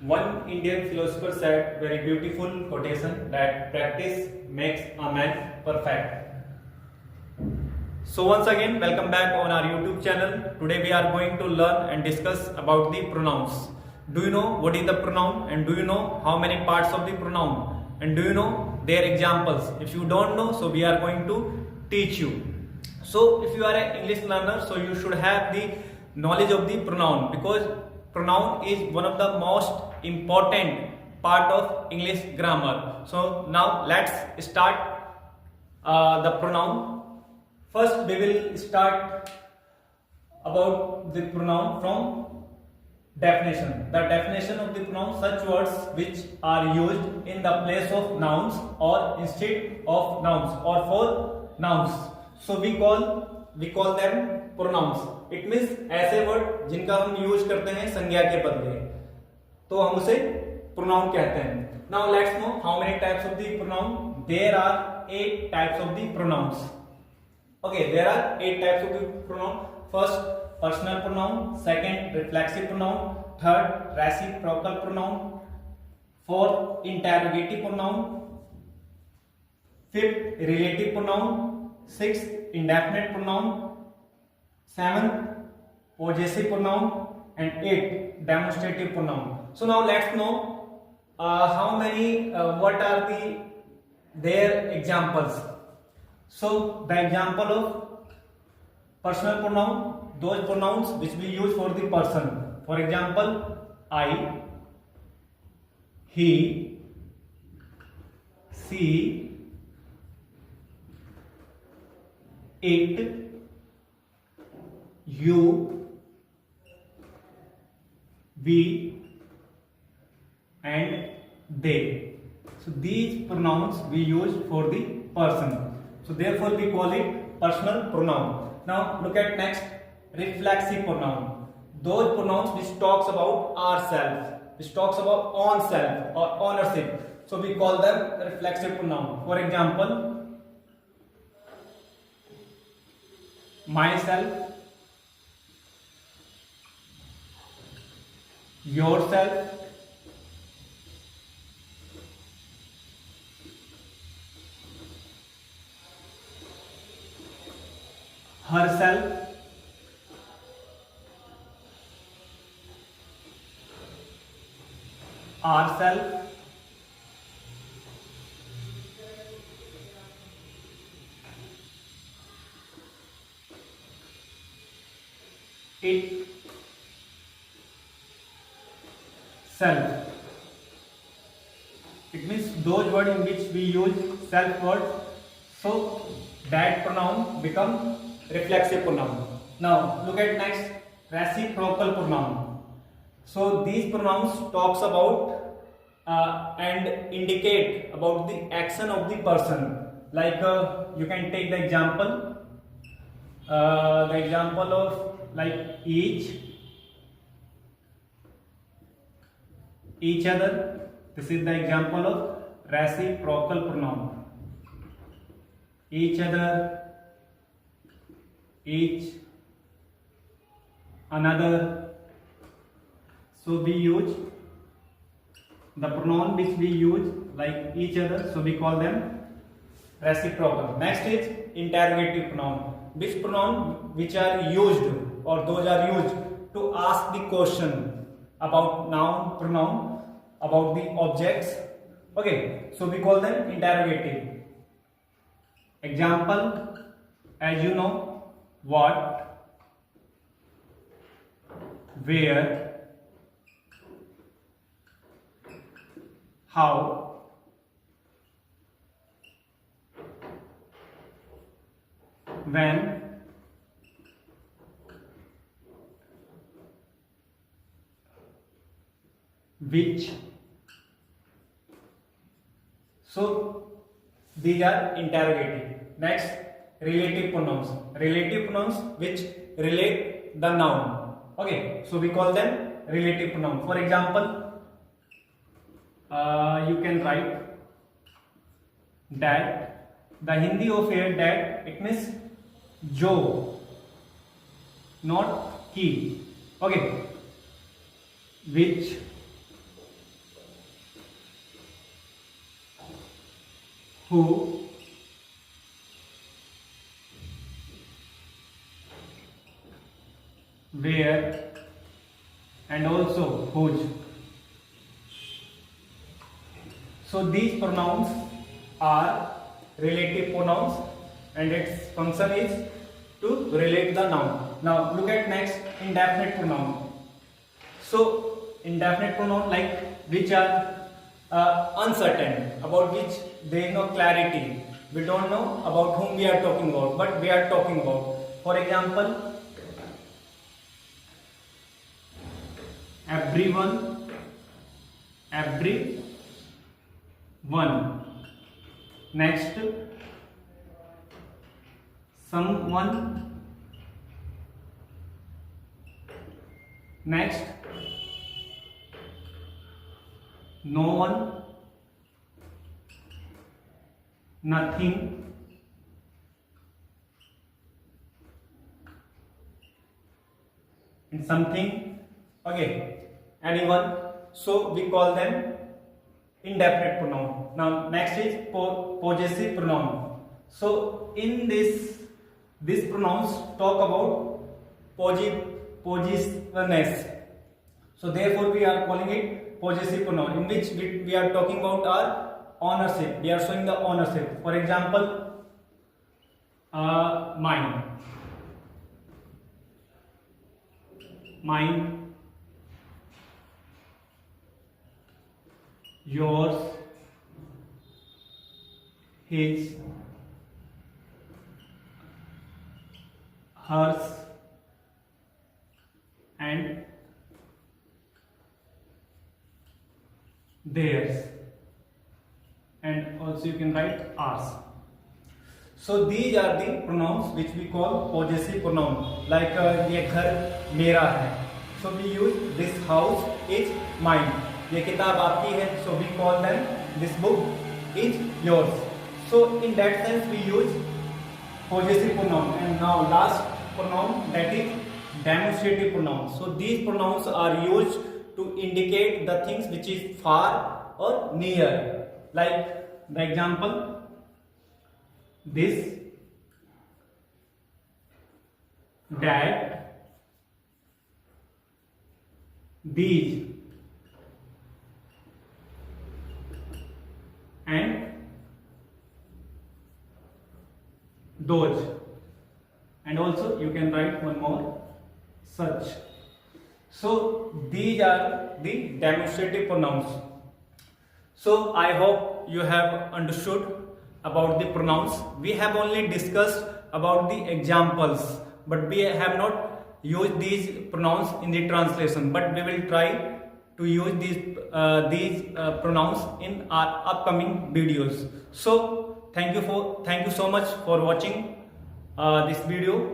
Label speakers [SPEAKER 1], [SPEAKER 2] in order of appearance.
[SPEAKER 1] One Indian philosopher said very beautiful quotation that practice makes a man perfect. So once again, welcome back on our YouTube channel. Today we are going to learn and discuss about the pronouns. Do you know what is the pronoun, and do you know how many parts of the pronoun, and do you know their examples? If you don't know, so we are going to teach you. So if you are an English learner, so you should have the knowledge of the pronoun, because pronoun is one of the most important part of English grammar. So now let's start the pronoun. First we will start about the pronoun from definition. The definition of the pronoun: such words which are used in the place of nouns or instead of nouns or for nouns. So we call them pronouns. It means ऐसे word जिनका हम use करते हैं संज्ञा के बदले, तो हम उसे pronoun कहते हैं. Now let's know how many types of the pronoun. There are 8 types of the pronouns. Okay, there are 8 types of the pronoun. First, personal pronoun. Second, reflexive pronoun. Third, reciprocal pronoun. Fourth, interrogative pronoun. Fifth, relative pronoun. Sixth, indefinite pronoun. Seventh, possessive pronoun. And eighth, demonstrative pronoun. So now let's know how many. What are their examples? So the example of personal pronoun, those pronouns which we use for the person. For example, I, he, she, it, you, we, and they. So these pronouns we use for the person. So therefore we call it personal pronoun. Now look at next, reflexive pronoun. Those pronouns which talks about ourselves, which talks about own self or ownership. So we call them reflexive pronoun. For example, myself, yourself, herself, ourself, it, self. It means those words in which we use self word, so that pronoun become reflexive pronoun. Now look at next, reciprocal pronoun. So these pronouns talks about and indicate about the action of the person. Like you can take the example of like each other. This is the example of reciprocal pronoun. Each other, each, another. So we use the pronoun which we use like each other, so we call them reciprocal. Next is interrogative pronoun. Which pronoun which are used, or those are used to ask the question about noun, pronoun, about the objects. Okay, so we call them interrogative. Example, as you know, what, where, how, when, which. So these are interrogative. Next, relative pronouns. Relative pronouns which relate the noun. Okay, so we call them relative pronoun. For example, you can write that. The Hindi of here, that, it means jo, not ki. Okay, which, who, where, and also whose. So these pronouns are relative pronouns and its function is to relate the noun. Now look at next, indefinite pronoun. So indefinite pronoun like which are uncertain, about which there is no clarity. We don't know about whom we are talking about, but we are talking about. For example, everyone, everyone. Next, someone. Next, no one, nothing, and something. Okay, anyone. So we call them indefinite pronoun. Now next is possessive pronoun. So in these pronouns talk about possessiveness. So therefore we are calling it possessive pronoun, in which we are talking about our ownership. We are showing the ownership. For example, mine, mine, yours, his, hers, and theirs, and also you can write ours. So these are the pronouns which we call possessive pronoun. Like ये घर मेरा है. So we use this house is mine. ये किताब आपकी है. So we call them this book is yours. So in that sense we use possessive pronoun. And now last pronoun, that is demonstrative pronoun. So these pronouns are used to indicate the things which is far or near. Like the example, this, that, these, and those. And also you can write one more, such. So these are the demonstrative pronouns. So I hope you have understood about the pronouns. We have only discussed about the examples, but we have not used these pronouns in the translation. But we will try to use these pronouns in our upcoming videos. So thank you so much for watching this video.